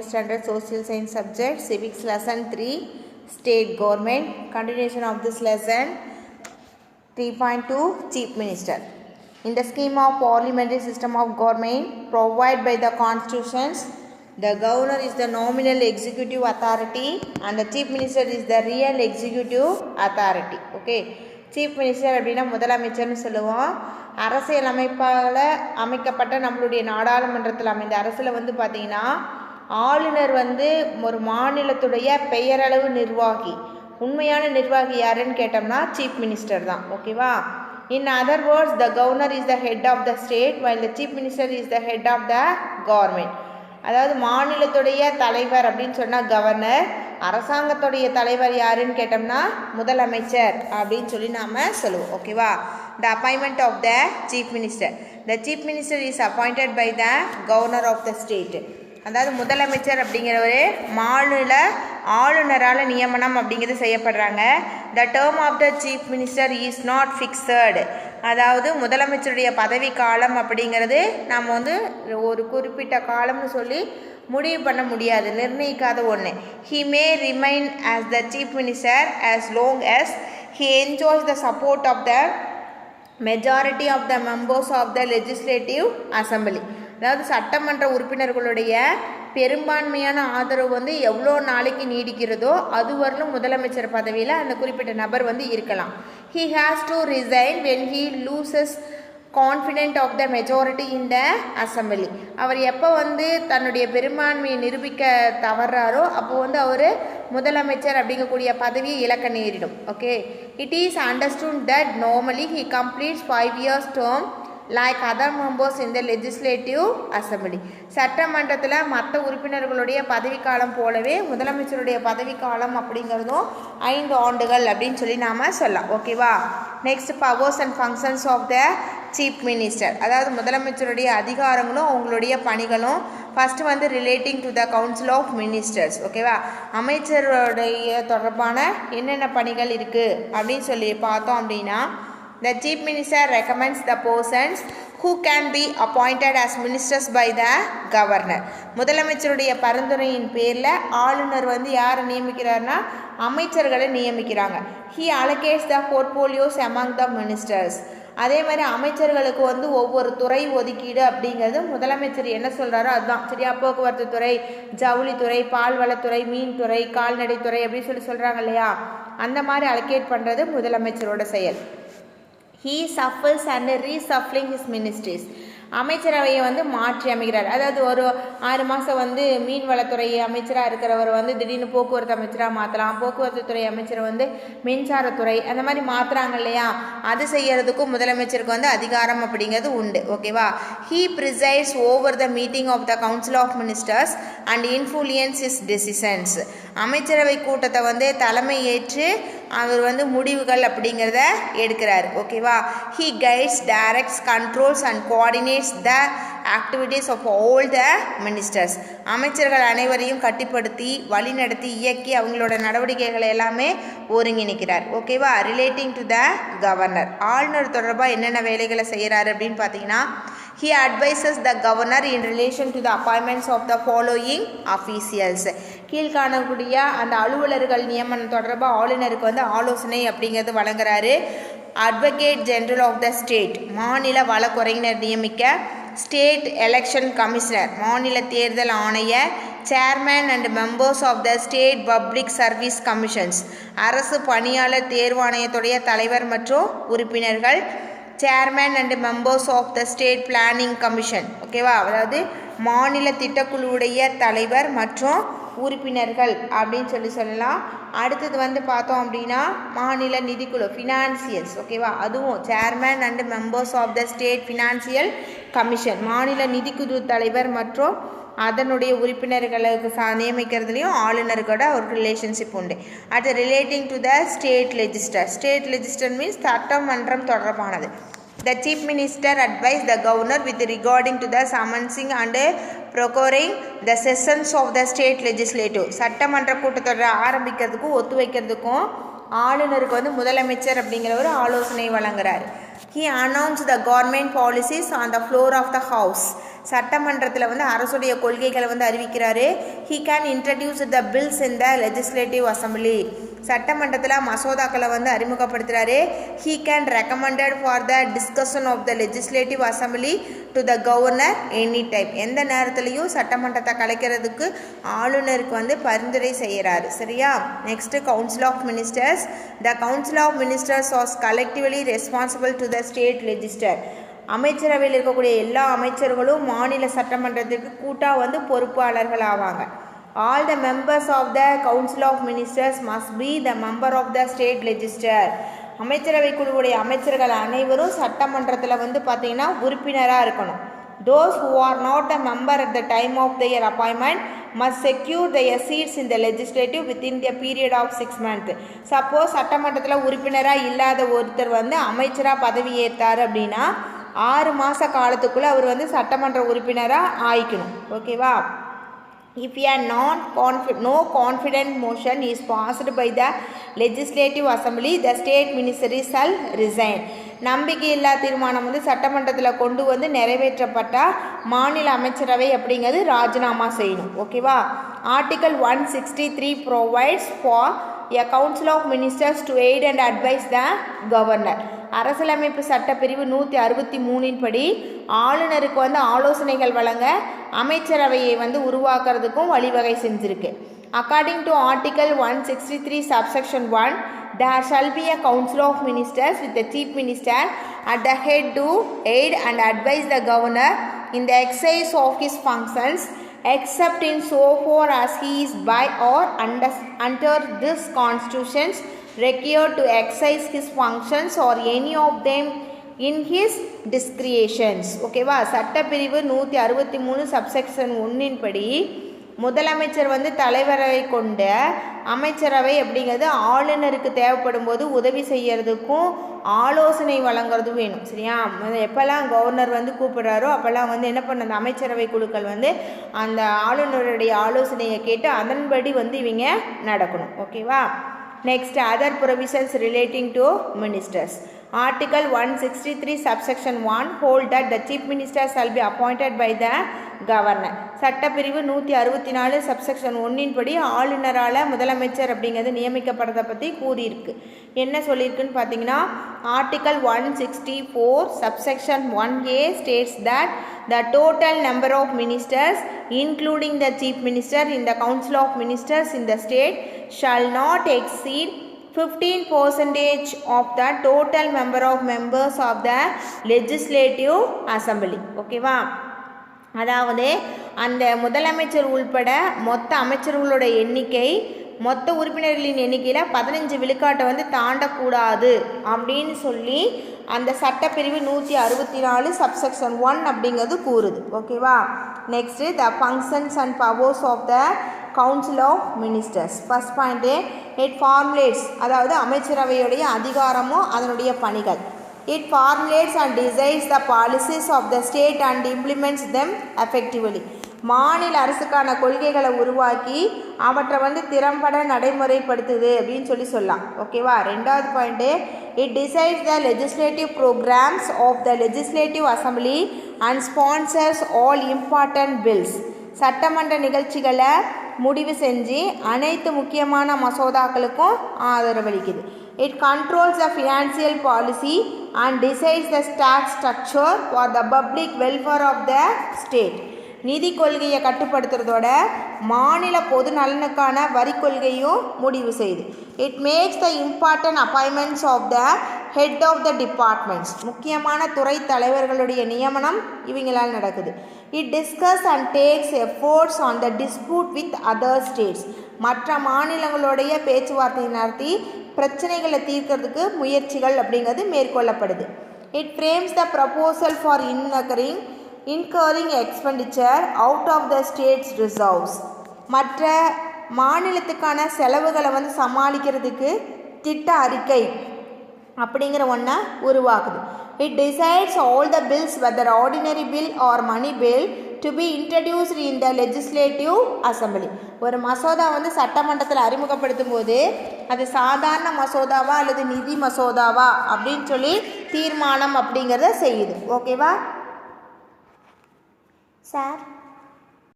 Standard Social Science subject, Civics lesson 3, State Government. Continuation of this lesson 3.2, Chief Minister. In the scheme of parliamentary system of government provided by the constitutions, the governor is the nominal executive authority and the chief minister is the real executive authority. Okay, chief minister அப்படினா முதலமைச்சர்னு சொல்லுவோம். அரசியல் அமைப்பால அமைக்கப்பட்ட நம்மளுடைய நாடாளுமன்றத்தில் அமைந்த அரசில் வந்து பார்த்தீங்கன்னா ஆளுநர் வந்து ஒரு மாநிலத்துடைய பெயரளவு நிர்வாகி. உண்மையான நிர்வாகி யாருன்னு கேட்டோம்னா சீஃப் மினிஸ்டர் தான். ஓகேவா? In other words, the governor is the head of the state while the chief minister is the head of the government. அதாவது மாநிலத்துடைய தலைவர் அப்படின்னு சொன்னால் கவர்னர், அரசாங்கத்துடைய தலைவர் யாருன்னு கேட்டோம்னா முதலமைச்சர் அப்படின்னு சொல்லி நாம் சொல்லுவோம். ஓகேவா? The appointment of the chief minister. The chief minister is appointed by the governor of the state. அதாவது முதலமைச்சர் அப்படிங்கிறவர் மாநில ஆளுநரால் நியமனம் அப்படிங்கிறது செய்யப்படுறாங்க. The term of the chief minister is not fixed. அதாவது முதலமைச்சருடைய பதவி காலம் அப்படிங்கிறது நம்ம வந்து ஒரு குறிப்பிட்ட காலம்னு சொல்லி முடிவு பண்ண முடியாது, நிர்ணயிக்காத ஒன்று. He may remain as the chief minister as long as he enjoys the support of the majority of the members of the legislative assembly. அதாவது சட்டமன்ற உறுப்பினர்களுடைய பெரும்பான்மையான ஆதரவு வந்து எவ்வளோ நாளைக்கு நீடிக்கிறதோ அது வரலும் முதலமைச்சர் பதவியில் அந்த குறிப்பிட்ட நபர் வந்து இருக்கலாம். He has to resign when he loses confidence of the majority in the assembly. அவர் எப்போ வந்து தன்னுடைய பெரும்பான்மையை நிரூபிக்க தவறாரோ அப்போ வந்து அவர் முதலமைச்சர் அப்படிங்கக்கூடிய பதவியை இழக்க நேரிடும். Okay, it is understood that normally he completes 5 years term like other members in the legislative assembly. சட்டமன்றத்தில் மற்ற உறுப்பினர்களுடைய பதவிக்காலம் போலவே முதலமைச்சருடைய பதவிக்காலம் அப்படிங்கிறதும் 5 ஆண்டுகள் அப்படின்னு சொல்லி நாம் சொல்லலாம். ஓகேவா? Next, powers and functions of the chief minister. அதாவது முதலமைச்சருடைய அதிகாரங்களும் அவங்களுடைய பணிகளும். ஃபஸ்ட்டு வந்து relating to the council of ministers. ஓகேவா? அமைச்சருடைய தொடர்பான என்னென்ன பணிகள் இருக்குது அப்படின்னு சொல்லி பார்த்தோம் அப்படின்னா, the chief minister recommends the persons who can be appointed as ministers by the governor. முதலமைச்சருடைய பரிந்துரையின் பேரில் ஆளுநர் வந்து யாரை நியமிக்கிறார்னா அமைச்சர்களை நியமிக்கிறாங்க. he allocates the portfolios among the ministers. அதே மாதிரி அமைச்சர்களுக்கு வந்து ஒவ்வொரு துறை ஒதுக்கீடு அப்படிங்கிறது முதலமைச்சர் என்ன சொல்கிறாரோ அதுதான். சரியா? போக்குவரத்து துறை, ஜவுளித்துறை, பால்வளத்துறை, மீன்துறை, கால்நடைத்துறை அப்படின்னு சொல்கிறாங்க இல்லையா? அந்த மாதிரி அலோகேட் பண்ணுறது முதலமைச்சரோட செயல். He shuffles and reshuffling his ministries. அமைச்சரவையை வந்து மாற்றி அமைக்கிறார். அதாவது ஒரு 6 மாதம் வந்து மீன்வளத்துறை அமைச்சராக இருக்கிறவர் வந்து திடீர்னு போக்குவரத்து அமைச்சராக மாற்றலாம். போக்குவரத்து துறை அமைச்சரை வந்து மின்சாரத்துறை அந்த மாதிரி மாற்றுறாங்க இல்லையா? அது செய்யறதுக்கும் முதலமைச்சருக்கு வந்து அதிகாரம் அப்படிங்கிறது உண்டு. ஓகேவா? He presides over the meeting of the council of ministers and influences his decisions. அமைச்சரவை கூட்டத்தை வந்து தலைமை ஏற்று அவர் வந்து முடிவுகள் அப்படிங்கிறத எடுக்கிறார். ஓகேவா? He guides, directs, controls and coordinates the activities of all the ministers. அமைச்சர்கள் அனைவரையும் கட்டுப்படுத்தி வழிநடத்தி இயக்கி அவங்களோட நடவடிக்கைகளை எல்லாமே ஒருங்கிணைக்கிறார். ஓகேவா? Relating to the governor. ஆளுநர் தொடர்பாக என்னென்ன வேலைகளை செய்கிறாரு அப்படின்னு பார்த்தீங்கன்னா, he advises the governor in relation to the appointments of the following officials. கீழ்காணக்கூடிய அந்த அலுவலர்கள் நியமனம் தொடர்பாக ஆளுநருக்கு வந்து ஆலோசனை அப்படிங்கிறது வழங்குறாரு. Advocate general of the state, மாநில வழக்குரைஞர் நியமிக்க. ஸ்டேட் எலெக்ஷன் கமிஷனர், மாநில தேர்தல் ஆணையர். Chairman and members of the state public service commissions, அரசு பணியாளர் தேர்வாணையத்துடைய தலைவர் மற்றும் உறுப்பினர்கள். Chairman and members of the state planning commission. ஓகேவா? அதாவது மாநில திட்டக்குழுவுடைய தலைவர் மற்றும் உறுப்பினர்கள் அப்படின்னு சொல்லலாம். அடுத்தது வந்து பார்த்தோம் அப்படின்னா மாநில நிதிக்குழு, ஃபினான்சியல்ஸ். ஓகேவா? அதுவும் chairman and members of the state financial commission, மாநில நிதிக்குழு தலைவர் மற்றும் அதனுடைய உறுப்பினர்களுக்கு நியமிக்கிறதுலையும் ஆளுநருக்கோட ஒரு ரிலேஷன்ஷிப் உண்டு. அடுத்து relating to the state legislature. State legislature means சட்டமன்றம் தொடர்பானது. The chief minister advised the governor with regarding to the summoning and procuring the sessions of the state legislative. சட்டமன்ற கூட்டத்தொடரை ஆரம்பிக்கிறதுக்கும் ஒத்து வைக்கிறதுக்கும் ஆளுநருக்கு வந்து முதலமைச்சர் அப்படிங்கிற ஒரு ஆலோசனை வழங்குறாரு. He announced the government policies on the floor of the house. சட்டமன்றத்தில் வந்து அரசுடைய கொள்கைகளை வந்து அறிவிக்கிறாரு. He can introduce the bills in the legislative assembly. சட்டமன்றத்தில் மசோதாக்களை வந்து அறிமுகப்படுத்துகிறாரு. He can recommended for the discussion of the legislative assembly to the governor any time. எந்த நேரத்துலையும் சட்டமன்றத்தை கலைக்கிறதுக்கு ஆளுநருக்கு வந்து பரிந்துரை செய்கிறாரு. சரியா? Next council of ministers. The council of ministers was collectively responsible to the state legislature. அமைச்சரவையில் இருக்கக்கூடிய எல்லா அமைச்சர்களும் மாநில சட்டமன்றத்திற்கு கூட்டாக வந்து பொறுப்பாளர்கள் ஆவாங்க. All the members of the Council of Ministers must be the member of the state legislature. அமைச்சரவை குழுவுடைய அமைச்சர்கள் அனைவரும் சட்டமன்றத்தில் வந்து பார்த்தீங்கன்னா உறுப்பினராக இருக்கணும். Those who are not a member at the time of their appointment must secure their seats in the legislative within the period of 6 months. Suppose சட்டமன்றத்தில் உறுப்பினராக இல்லாத ஒருத்தர் வந்து அமைச்சராக பதவி ஏற்றார் அப்படின்னா 6 மாத காலத்துக்குள்ளே அவர் வந்து சட்டமன்ற உறுப்பினராக ஆயிக்கணும். ஓகேவா? If no confident motion is passed by the legislative assembly, the state ministry shall resign. நம்பிக்கையில்லா தீர்மானம் வந்து சட்டமன்றத்தில் கொண்டு வந்து நிறைவேற்றப்பட்டால் மாநில அமைச்சரவை அப்படிங்கிறது ராஜினாமா செய்யணும். ஓகேவா? Article 163 provides for a council of ministers to aid and advise the governor. அரசியலமைப்பு சட்டப்பிரிவு 163 படி ஆளுநருக்கு வந்து ஆலோசனைகள் வழங்க அமைச்சரவையை வந்து உருவாக்குறதுக்கும் வழிவகை செஞ்சிருக்கு. According to article 163 subsection 1, there shall be a council of ministers with the chief minister at the head to aid and advise the governor in the exercise of his functions, except in so far as he is by or under this constitutions required to exercise his functions or any of them in his discretions. ஓகேவா? சட்டப்பிரிவு 163 subsection 1 படி முதலமைச்சர் வந்து தலைவரை கொண்ட அமைச்சரவை அப்படிங்கிறது ஆளுநருக்கு தேவைப்படும் போது உதவி செய்யறதுக்கும் ஆலோசனை வழங்குறதும் வேணும். சரியா? எப்போல்லாம் கவர்னர் வந்து கூப்பிடுறாரோ அப்போல்லாம் வந்து என்ன பண்ண அந்த அமைச்சரவை குழுக்கள் வந்து அந்த ஆளுநருடைய ஆலோசனையை கேட்டு அதன்படி வந்து இவங்க நடக்கணும். ஓகேவா? Next, other provisions relating to ministers. Article 163 subsection 1 hold that the chief minister shall be appointed by the governor. சட்டப்பிரிவு 164 subsection 1 படி ஆளுநரால் முதலமைச்சர் அப்படிங்கிறது நியமிக்கப்படுறதை பற்றி கூறியிருக்கு. என்ன சொல்லியிருக்குன்னு பார்த்தீங்கன்னா article 164 subsection 1A states that the total number of ministers including the chief minister in the council of ministers in the state shall not exceed 15% of the total number of members of the legislative assembly. ஓகேவா? அதாவது அந்த முதலமைச்சர் உள்பட மொத்த அமைச்சர்களோட எண்ணிக்கை மொத்த உறுப்பினர்களின் எண்ணிக்கையில் 15 விழுக்காட்டை வந்து தாண்டக்கூடாது அப்படின்னு சொல்லி அந்த சட்டப்பிரிவு 164 சப்செக்ஷன் 1 அப்படிங்கிறது கூறுது. ஓகேவா? Next the functions and powers of the council of ministers. First point, it formulates, அதாவது அமைச்சரவையுடைய அதிகாரமும் அதனுடைய பணிகள். It formulates and decides the policies of the state and implements them effectively. மாநில அரசுக்கான கொள்கைகளை உருவாக்கி அவற்றை வந்து திறம்பட நடைமுறைப்படுத்துது அப்படின்னு சொல்லலாம். ஓகேவா? ரெண்டாவது point, it decides the legislative programmes of the legislative assembly and sponsors all important bills. சட்டமன்ற நிகழ்ச்சிகளை முடிவு செஞ்சு அனைத்து முக்கியமான மசோதாக்களுக்கும் ஆதரவளிக்குது. It controls the financial policy and decides the tax structure for the public welfare of the state. நிதி கொள்கையை கட்டுப்படுத்துறதோட மாநில பொது நலனுக்கான வரி கொள்கையும் முடிவு செய்யுது. It makes the important appointments of the head of the departments. முக்கியமான துறை தலைவர்களுடைய நியமனம் இவங்களால் நடக்குது. It discuss and takes efforts on the dispute with other states. மற்ற மாநிலங்களுடைய பேச்சுவார்த்தை நடத்தி பிரச்சனைகளை தீர்க்கிறதுக்கு முயற்சிகள் அப்படிங்கிறது மேற்கொள்ளப்படுது. It frames the proposal for incurring expenditure out of the state's reserves. மற்ற மாநிலத்துக்கான செலவுகளை வந்து சமாளிக்கிறதுக்கு திட்ட அறிக்கை அப்படிங்கிற ஒன்றை உருவாக்குது. It decides all the bills, whether ordinary bill or money bill, to be introduced in the legislative assembly. ஒரு மசோதா வந்து சட்டமன்றத்தில் அறிமுகப்படுத்தும் போது அது சாதாரண மசோதாவா அல்லது நிதி மசோதாவா அப்படின்னு சொல்லி தீர்மானம் அப்படிங்கிறத செய்யுது. ஓகேவா? Sir.